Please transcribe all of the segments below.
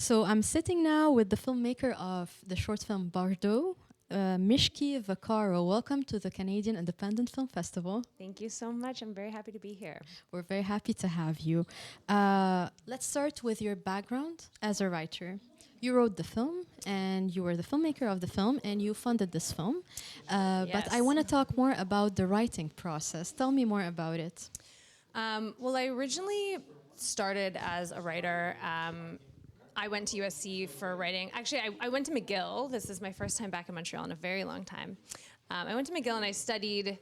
So I'm sitting now with the filmmaker of the short film Bardo, Mishki Vaccaro. Welcome to the Canadian Independent Film Festival. Thank you so much. I'm very happy to be here. We're very happy to have you. Let's start with your background as a writer. You wrote the film, and you were the filmmaker of the film, and you funded this film. But I Yes. want to talk more about the writing process. Tell me more about it. Well, I originally started as a writer. I went to USC for writing. Actually, I went to McGill. This is my first time back in Montreal in a very long time. I went to McGill and I studied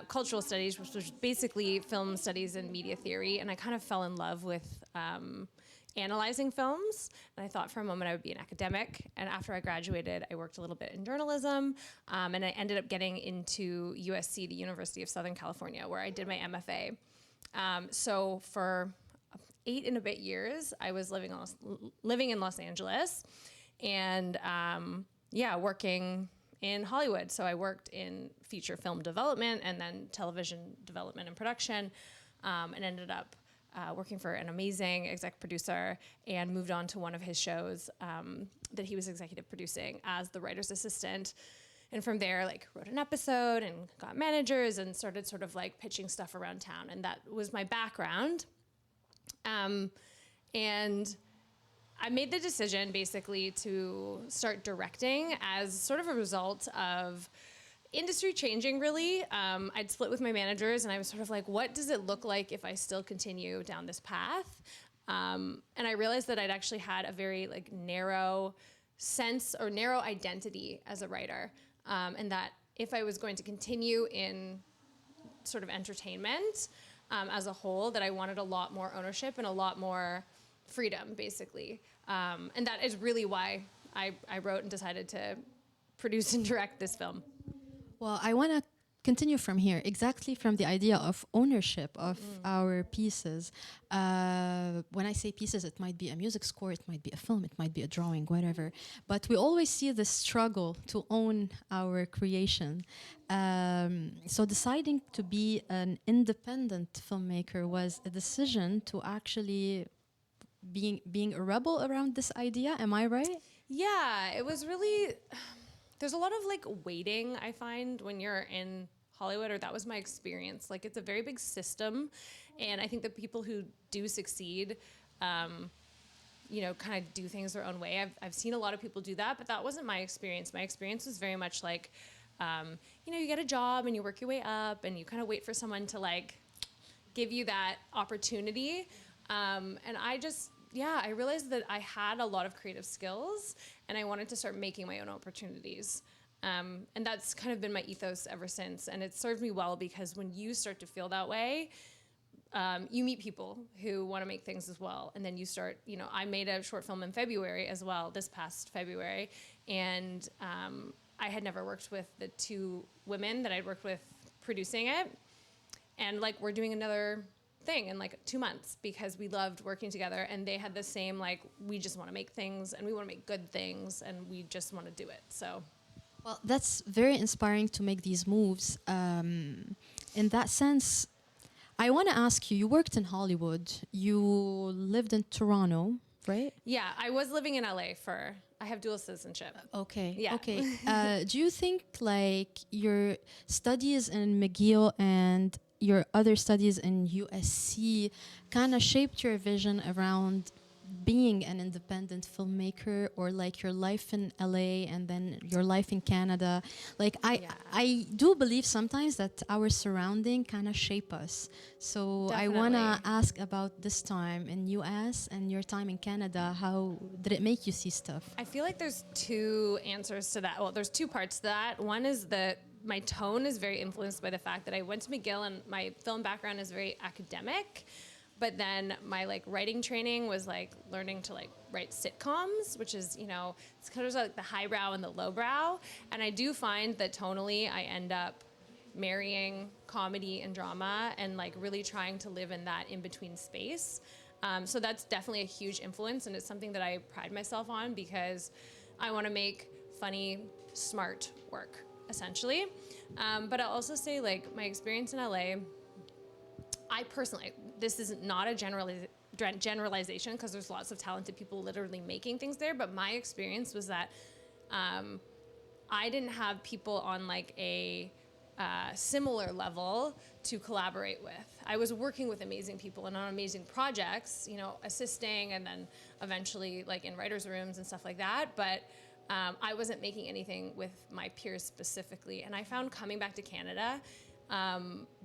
cultural studies, which was basically film studies and media theory. And I kind of fell in love with analyzing films. And I thought for a moment I would be an academic. And after I graduated, I worked a little bit in journalism. And I ended up getting into USC, the University of Southern California, where I did my MFA. So for 8 and a bit years, I was living in Los Angeles and working in Hollywood. So I worked in feature film development and then television development and production, and ended up working for an amazing exec producer and moved on to one of his shows that he was executive producing as the writer's assistant. And from there, wrote an episode and got managers and started sort of pitching stuff around town. And that was my background. And I made the decision basically to start directing as sort of a result of industry changing, really. I'd split with my managers and I was sort of like, what does it look like if I still continue down this path? And I realized that I'd actually had a very narrow sense or narrow identity as a writer. And that if I was going to continue in sort of entertainment as a whole, that I wanted a lot more ownership and a lot more freedom, basically. And that is really why I wrote and decided to produce and direct this film. Well, I want to continue from here, exactly from the idea of ownership of our pieces. When I say pieces, it might be a music score, it might be a film, it might be a drawing, whatever. But we always see the struggle to own our creation. So deciding to be an independent filmmaker was a decision to actually being a rebel around this idea. Am I right? Yeah, it was really, there's a lot of waiting, I find, when you're in Hollywood, or that was my experience. It's a very big system, and I think that people who do succeed, kind of do things their own way. I've seen a lot of people do that, but that wasn't my experience. My experience was very much you get a job and you work your way up, and you kind of wait for someone to give you that opportunity. And I realized that I had a lot of creative skills, and I wanted to start making my own opportunities. And that's kind of been my ethos ever since. And it served me well because when you start to feel that way, you meet people who want to make things as well. And then you start, I made a short film in February as well, this past February. And I had never worked with the 2 women that I'd worked with producing it. And we're doing another thing in 2 months because we loved working together, and they had the same, we just want to make things and we want to make good things and we just want to do it. So. Well, that's very inspiring to make these moves. In that sense, I want to ask you, you worked in Hollywood, you lived in Toronto, right? Yeah, I was living in LA I have dual citizenship. Okay, Yeah. okay. Do you think your studies in McGill and your other studies in USC kind of shaped your vision around being an independent filmmaker, or your life in LA and then your life in Canada? I do believe sometimes that our surrounding kind of shape us. So Definitely. I want to ask about this time in US and your time in Canada. How did it make you see stuff? I feel like there's 2 answers to that. Well, there's 2 parts to that. One is that my tone is very influenced by the fact that I went to McGill and my film background is very academic. But then my writing training was learning to write sitcoms, which is, it's kind of the highbrow and the lowbrow. And I do find that tonally I end up marrying comedy and drama and really trying to live in that in-between space. So that's definitely a huge influence, and it's something that I pride myself on because I want to make funny, smart work, essentially. But I'll also say my experience in LA, I personally, this is not a generalization because there's lots of talented people literally making things there. But my experience was that I didn't have people on like a similar level to collaborate with. I was working with amazing people and on amazing projects, you know, assisting and then eventually like in writers' rooms and stuff like that. But I wasn't making anything with my peers specifically. And I found coming back to Canada,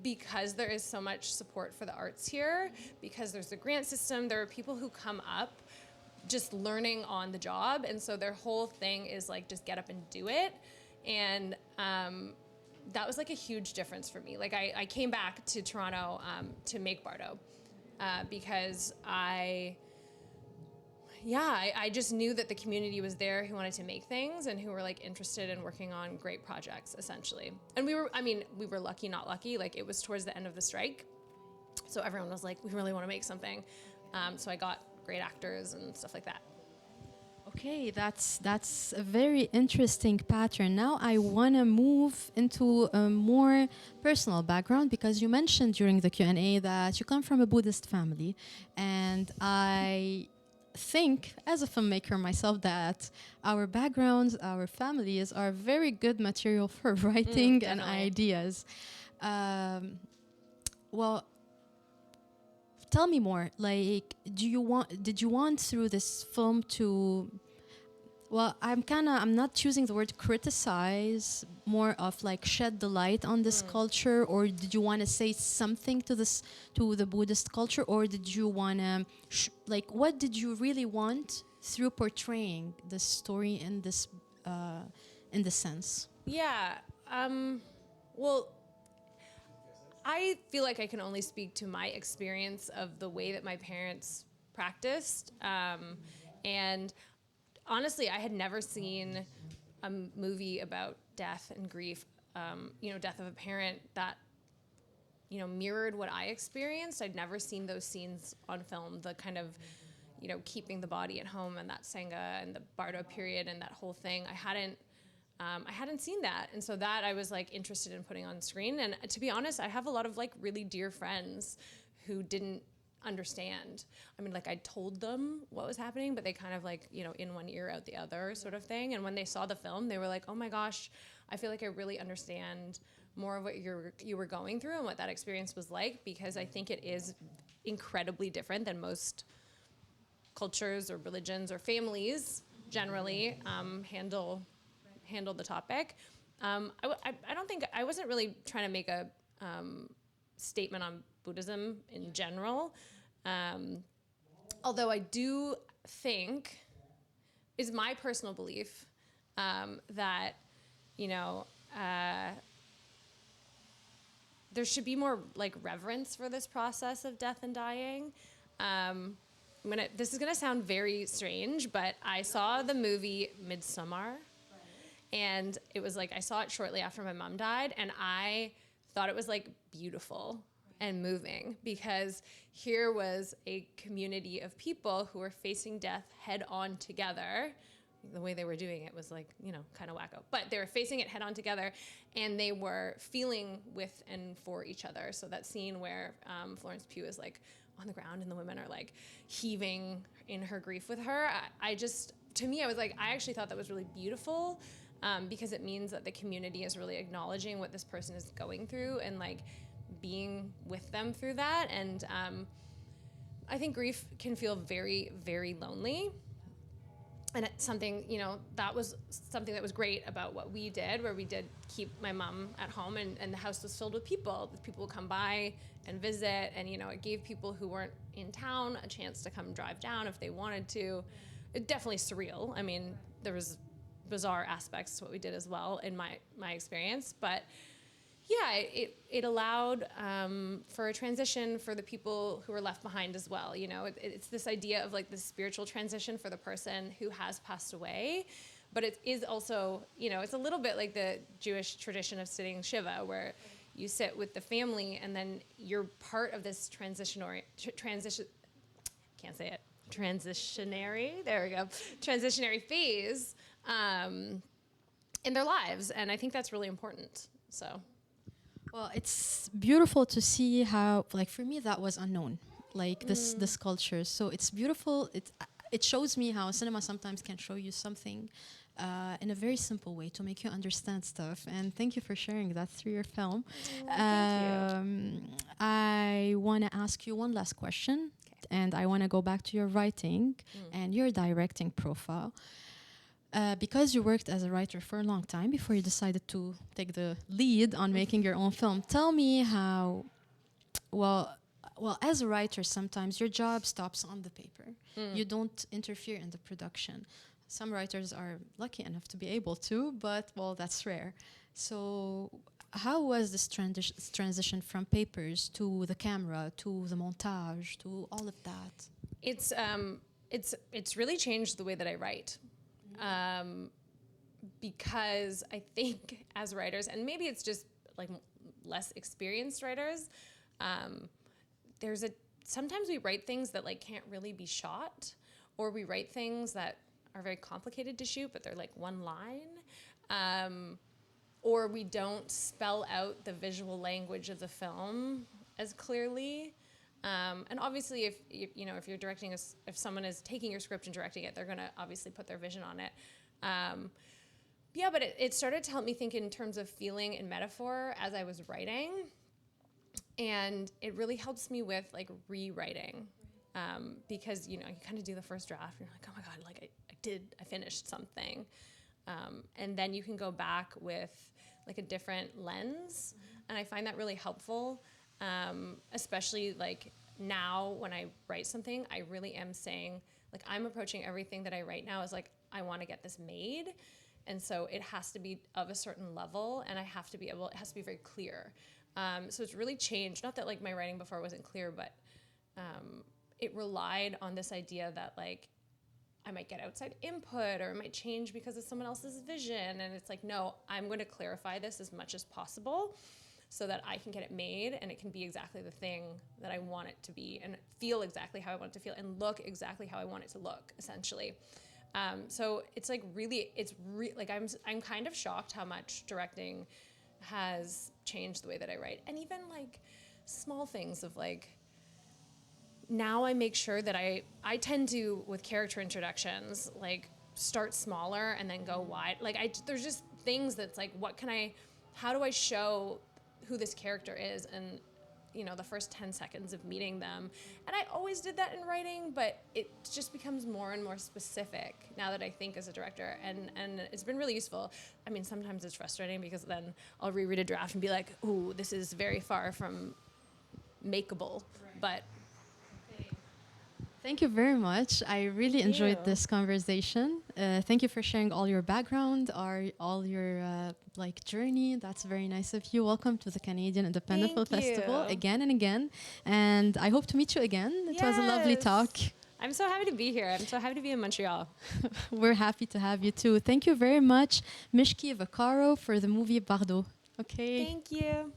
because there is so much support for the arts here, because there's a grant system, there are people who come up just learning on the job. And so their whole thing is like, just get up and do it. And that was like a huge difference for me. Like I came back to Toronto to make Bardo because I just knew that the community was there who wanted to make things and who were like interested in working on great projects essentially. And we were lucky, not lucky. Like it was towards the end of the strike. So everyone was like, we really want to make something. So I got great actors and stuff like that. Okay, that's a very interesting pattern. Now I want to move into a more personal background because you mentioned during the Q&A that you come from a Buddhist family, and I think as a filmmaker myself that our backgrounds, our families are very good material for writing and ideas. Well, tell me more. Like, did you want through this film to, well, I'm not choosing the word criticize, more of like shed the light on this culture, or did you want to say something to the Buddhist culture, or did you want to, what did you really want through portraying this story in this sense? Yeah. Well, I feel like I can only speak to my experience of the way that my parents practiced. And honestly, I had never seen a movie about death and grief, death of a parent that, mirrored what I experienced. I'd never seen those scenes on film, the kind of, keeping the body at home and that Sangha and the Bardo period and that whole thing. I hadn't seen that. And so that I was like interested in putting on screen. And to be honest, I have a lot of like really dear friends who didn't understand. I mean, like I told them what was happening, but they kind of like, in one ear out the other sort of thing. And when they saw the film, they were like, oh my gosh, I feel like I really understand more of what you were going through and what that experience was like, because I think it is incredibly different than most cultures or religions or families generally handle the topic. I don't think, I wasn't really trying to make a statement on Buddhism in general. Although I do think, is my personal belief, that, there should be more like reverence for this process of death and dying. This is gonna sound very strange, but I saw the movie Midsommar. And it was like, I saw it shortly after my mom died, and I thought it was like beautiful and moving, because here was a community of people who were facing death head on together. The way they were doing it was like, kind of wacko, but they were facing it head on together, and they were feeling with and for each other. So that scene where Florence Pugh is like on the ground and the women are like heaving in her grief with her. To me, I was like, I actually thought that was really beautiful. Because it means that the community is really acknowledging what this person is going through and like being with them through that. And I think grief can feel very, very lonely. And it's something, that was something that was great about what we did, where we did keep my mom at home, and the house was filled with people. People would come by and visit, and, it gave people who weren't in town a chance to come drive down if they wanted to. It definitely surreal. I mean, there was bizarre aspects to what we did as well in my experience, but yeah, it allowed for a transition for the people who were left behind as well. It's this idea of like the spiritual transition for the person who has passed away, but it is also, it's a little bit like the Jewish tradition of sitting Shiva, where you sit with the family and then you're part of this transitionary, there we go, transitionary phase in their lives. And I think that's really important. So, well, it's beautiful to see how, like, for me, that was unknown. like this culture. So it's beautiful. It shows me how cinema sometimes can show you something in a very simple way to make you understand stuff. And thank you for sharing that through your film. I want to ask you one last question, and I want to go back to your writing and your directing profile. Because you worked as a writer for a long time before you decided to take the lead on making your own film, tell me how, well, as a writer, sometimes your job stops on the paper. You don't interfere in the production. Some writers are lucky enough to be able to, but, well, that's rare. So how was this transition from papers to the camera, to the montage, to all of that? It's really changed the way that I write. Because I think as writers, and maybe it's just like less experienced writers, sometimes we write things that like can't really be shot, or we write things that are very complicated to shoot, but they're like one line, or we don't spell out the visual language of the film as clearly. And obviously, if you're directing, if someone is taking your script and directing it, they're going to obviously put their vision on it. But it started to help me think in terms of feeling and metaphor as I was writing. And it really helps me with like rewriting, because, you kind of do the first draft and you're like, oh my God, like I finished something. And then you can go back with like a different lens. And I find that really helpful. Especially like now when I write something, I really am saying, like, I'm approaching everything that I write now as like, I want to get this made. And so it has to be of a certain level, and it has to be very clear. So it's really changed. Not that like my writing before wasn't clear, but it relied on this idea that like I might get outside input, or it might change because of someone else's vision. And it's like, no, I'm going to clarify this as much as possible so that I can get it made and it can be exactly the thing that I want it to be, and feel exactly how I want it to feel, and look exactly how I want it to look, essentially. So it's like like I'm kind of shocked how much directing has changed the way that I write. And even like small things of like, now I make sure that I tend to, with character introductions, like start smaller and then go wide. Like there's just things that's like, how do I show who this character is, and the first 10 seconds of meeting them. And I always did that in writing, but it just becomes more and more specific now that I think as a director, and it's been really useful. I mean, sometimes it's frustrating because then I'll reread a draft and be like, ooh, this is very far from makeable, but thank you very much. I really enjoyed this conversation. Thank you for sharing all your background, all your journey. That's very nice of you. Welcome to the Canadian Independent Film Festival again and again. And I hope to meet you again. It was a lovely talk. I'm so happy to be here. I'm so happy to be in Montreal. We're happy to have you too. Thank you very much, Mishki Vaccaro, for the movie Bardo. Okay. Thank you.